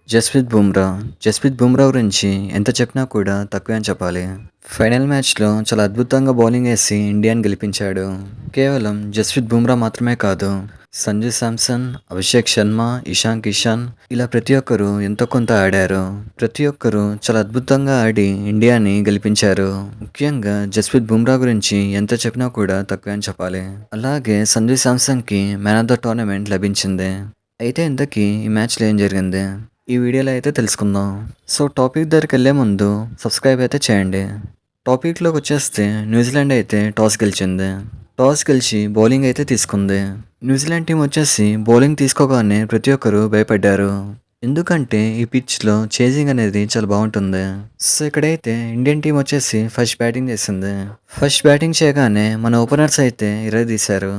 జస్ప్రీత్ బుమ్రా. జస్ప్రీత్ బుమ్రా గురించి ఎంత చెప్పినా కూడా తక్కువే అని చెప్పాలి. ఫైనల్ మ్యాచ్‌లో చాలా అద్భుతంగా బౌలింగ్ ఏసి ఇండియాని గెలిపించాడు. కేవలం జస్ప్రీత్ బుమ్రా మాత్రమే కాదు, సంజు శాంసన్, అభిషేక్ శర్మ, ఇషాన్ కిషన్ ఇలా ప్రతి ఒక్కరు ఎంతో కొంత ఆడారు. ప్రతి ఒక్కరు చాలా అద్భుతంగా ఆడి ఇండియాని గెలిపించారు. ముఖ్యంగా జస్ప్రీత్ బుమ్రా గురించి ఎంత చెప్పినా కూడా తక్కువే అని చెప్పాలి. అలాగే సంజు శాంసన్‌కి మ్యాన్ ఆఫ్ ద టోర్నమెంట్ లభించింది. అయితే ఇంతకీ ఈ మ్యాచ్‌లో ఏం జరిగింది? ఈ వీడియోలో అయితే తెలుసుకుందాం. సో టాపిక్ దగ్గరికెళ్ళే ముందు సబ్స్క్రైబ్ అయితే చేయండి. టాపిక్‌లోకి వచ్చేస్తే న్యూజిలాండ్ అయితే టాస్ గెలిచింది. టాస్ గెలిచి బౌలింగ్ అయితే తీసుకుంది. న్యూజిలాండ్ టీం వచ్చేసి బౌలింగ్ తీసుకోగానే ప్రతి ఒక్కరు భయపడ్డారు. ఎందుకంటే ఈ పిచ్‌లో చేజింగ్ అనేది చాలా బాగుంటుంది. సో ఇక్కడైతే ఇండియన్ టీం వచ్చేసి ఫస్ట్ బ్యాటింగ్ చేసింది. ఫస్ట్ బ్యాటింగ్ చేయగానే మన ఓపెనర్స్ అయితే ఇరగదీశారు.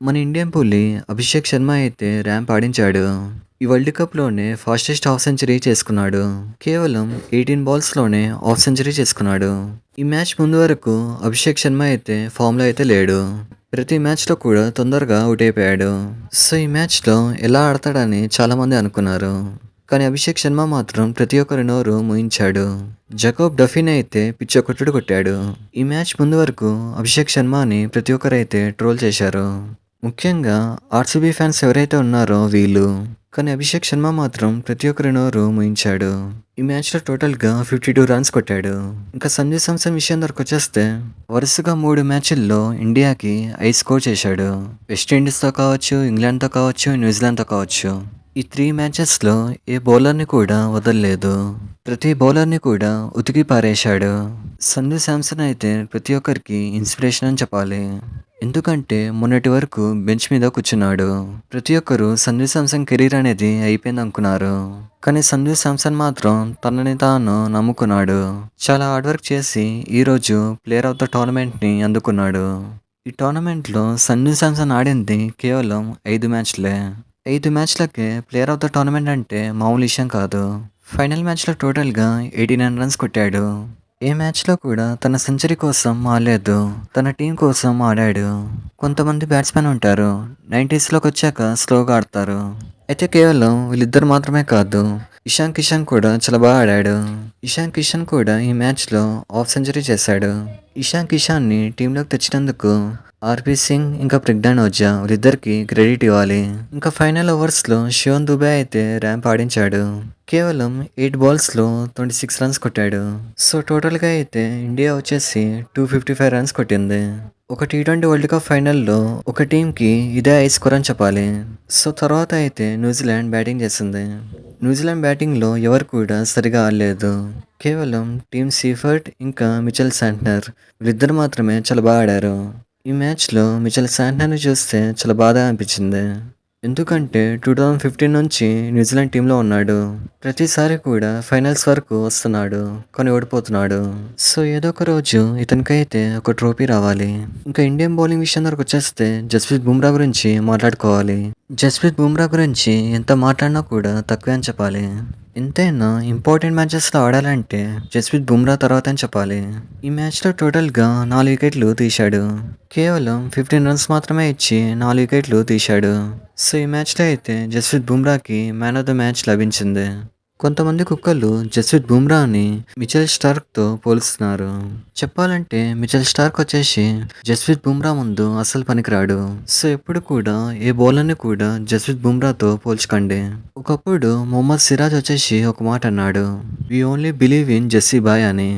మన ఇండియన్ పులి అభిషేక్ శర్మ అయితే ర్యాంప్ ఆడించాడు. ఈ వరల్డ్ కప్‌లోనే ఫాస్టెస్ట్ హాఫ్ సెంచరీ చేసుకున్నాడు. కేవలం 18 బాల్స్‌లోనే హాఫ్ సెంచరీ చేసుకున్నాడు. ఈ మ్యాచ్ ముందు వరకు అభిషేక్ శర్మ అయితే ఫామ్‌లో అయితే లేడు. ప్రతి మ్యాచ్‌లో కూడా తొందరగా అవుట్ అయిపోయాడు. సో ఈ మ్యాచ్‌లో ఎలా ఆడతాడని చాలామంది అనుకున్నారు. కానీ అభిషేక్ శర్మ మాత్రం ప్రతి ఒక్కరి నోరు మూయించాడు. జకోబ్ డఫీన్ అయితే పిచ్చ కొట్టుడు కొట్టాడు. ఈ మ్యాచ్ ముందు వరకు అభిషేక్ శర్మని ప్రతి ఒక్కరైతే ట్రోల్ చేశారు. ముఖ్యంగా ఆర్సీబీ ఫ్యాన్స్ ఎవరైతే ఉన్నారో వీళ్ళు. కానీ అభిషేక్ శర్మ మాత్రం ప్రతి ఒక్కరి నోరు మూయించాడు. ఈ మ్యాచ్‌లో టోటల్‌గా 52 రన్స్ కొట్టాడు. ఇంకా సంజు శాంసన్ విషయం వచ్చేస్తే వరుసగా 3 మ్యాచుల్లో ఇండియాకి 5 స్కోర్ చేశాడు. వెస్టిండీస్‌తో కావచ్చు, ఇంగ్లాండ్‌తో కావచ్చు, న్యూజిలాండ్‌తో కావచ్చు. ఈ 3 మ్యాచెస్‌లో ఏ బౌలర్‌ని కూడా వదల్లేదు. ప్రతి బౌలర్‌ని కూడా ఉతికి పారేశాడు. సంజు శాంసన్ అయితే ప్రతి ఒక్కరికి ఇన్స్పిరేషన్ అని చెప్పాలి. ఎందుకంటే మొన్నటి వరకు బెంచ్ మీద కూర్చున్నాడు. ప్రతి ఒక్కరు సంజు శాంసన్ కెరీర్ అనేది అయిపోయింది అనుకున్నారు. కానీ సంజు శాంసన్ మాత్రం తనని తాను నమ్ముకున్నాడు. చాలా హార్డ్ వర్క్ చేసి ఈరోజు ప్లేయర్ ఆఫ్ ద టోర్నమెంట్‌ని అందుకున్నాడు. ఈ టోర్నమెంట్‌లో సంజు శాంసన్ ఆడింది కేవలం 5 మ్యాచ్‌లే. 5 మ్యాచ్‌లకే ప్లేయర్ ఆఫ్ ద టోర్నమెంట్ అంటే మామూలు విషయం కాదు. ఫైనల్ మ్యాచ్‌లో టోటల్‌గా 89 రన్స్ కొట్టాడు. ఏ మ్యాచ్‌లో కూడా తన సెంచరీ కోసం ఆడలేదు. తన టీం కోసం ఆడాడు. కొంతమంది బ్యాట్స్‌మెన్ ఉంటారు. 90స్‌లోకొచ్చాక స్లోగా ఆడతారు. అయితే కేవలం వీళ్ళిద్దరు మాత్రమే కాదు, ఇషాన్ కిషన్ కూడా చాలా బాగా ఆడాడు. ఇషాన్ కిషన్ కూడా ఈ మ్యాచ్‌లో హాఫ్ సెంచరీ చేశాడు. ఇషాన్ కిషన్‌ని టీంలోకి తెచ్చినందుకు ఆర్‌పీ సింగ్ ఇంకా ప్రజ్ఞాన్ ఓజా వీళ్ళిద్దరికీ క్రెడిట్ ఇవ్వాలి. ఇంకా ఫైనల్ ఓవర్స్‌లో శివన్ దుబే అయితే ర్యాంప్ ఆడించాడు. కేవలం 8 బాల్స్‌లో 26 రన్స్ కొట్టాడు. సో టోటల్‌గా అయితే ఇండియా వచ్చేసి 255 రన్స్ కొట్టింది. ఒక టీ20 వరల్డ్ కప్ ఫైనల్‌లో ఒక టీంకి ఇదే హై స్కోర్ అని చెప్పాలి. సో తర్వాత అయితే న్యూజిలాండ్ బ్యాటింగ్ చేసింది. న్యూజిలాండ్ బ్యాటింగ్‌లో ఎవరు కూడా సరిగా ఆడలేదు. కేవలం టీమ్ సీఫర్ట్ ఇంకా మిచెల్ శాంట్నర్ వీళ్ళిద్దరు మాత్రమే చాలా బాగా ఆడారు. ఈ మ్యాచ్‌లో మిచెల్ శాంట్నర్‌ని చూస్తే చాలా బాధ అనిపించింది. ఎందుకంటే 2015 నుంచి న్యూజిలాండ్ టీంలో ఉన్నాడు. ప్రతిసారి కూడా ఫైనల్స్ వరకు వస్తున్నాడు. కానీ ఓడిపోతున్నాడు. సో ఏదో ఒక రోజు ఇతనికైతే ఒక ట్రోఫీ రావాలి. ఇంకా ఇండియన్ బౌలింగ్ విషయం వచ్చేస్తే జస్ప్రీత్ బుమ్రా గురించి మాట్లాడుకోవాలి. జస్ప్రీత్ బుమ్రా గురించి ఎంత మాట్లాడినా కూడా తక్కువే అని చెప్పాలి. ఎంతైనా ఇంపార్టెంట్ మ్యాచెస్‌లో ఆడాలంటే జస్ప్రీత్ బుమ్రా తర్వాత అని చెప్పాలి. ఈ మ్యాచ్‌లో టోటల్‌గా 4 వికెట్లు తీశాడు. కేవలం 15 రన్స్ మాత్రమే ఇచ్చి 4 వికెట్లు తీశాడు. సో ఈ మ్యాచ్‌లో అయితే జస్ప్రీత్ బుమ్రాకి మ్యాన్ ఆఫ్ ద మ్యాచ్ లభించింది. కొంతమంది కుక్కలు జస్ప్రీత్ బుమ్రాని మిచెల్ స్టార్క్‌తో పోలుస్తున్నారు. చెప్పాలంటే మిచెల్ స్టార్క్ వచ్చేసి జస్ప్రీత్ బుమ్రా ముందు అస్సలు పనికిరాడు. సో ఎప్పుడు కూడా ఏ బౌలర్‌ని కూడా జస్ప్రీత్ బుమ్రాతో పోల్చకండి. ఒకప్పుడు మొహమ్మద్ సిరాజ్ వచ్చేసి ఒక మాట అన్నాడు. "We only believe in Jessie boy" అని.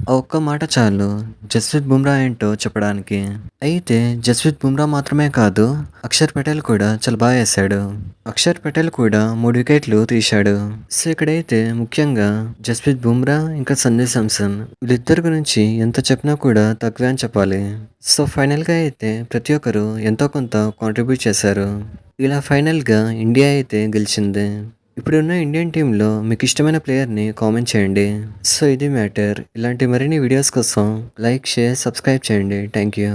ఆ ఒక్క మాట చాలు జస్ప్రీత్ బుమ్రా ఏంటో చెప్పడానికి. అయితే జస్ప్రీత్ బుమ్రా మాత్రమే కాదు, అక్షర్ పటేల్ కూడా చాలా బాగా వేశాడు. అక్షర్ పటేల్ కూడా 3 వికెట్లు తీశాడు. సో ఇక్కడైతే ముఖ్యంగా జస్ప్రీత్ బుమ్రా ఇంకా సంజు శాంసన్ వీళ్ళిద్దరి గురించి ఎంత చెప్పినా కూడా తక్కువే అని చెప్పాలి. సో ఫైనల్‌గా అయితే ప్రతి ఒక్కరు ఎంతో కొంత కాంట్రిబ్యూట్ చేశారు. ఇలా ఫైనల్‌గా ఇండియా అయితే గెలిచింది. ఇప్పుడున్న ఇండియన్ టీంలో మీకు ఇష్టమైన ప్లేయర్‌ని కామెంట్ చేయండి. సో ఇది మ్యాటర్. ఇలాంటి మరిన్ని వీడియోస్ కోసం లైక్, షేర్, సబ్స్క్రైబ్ చేయండి. Thank you.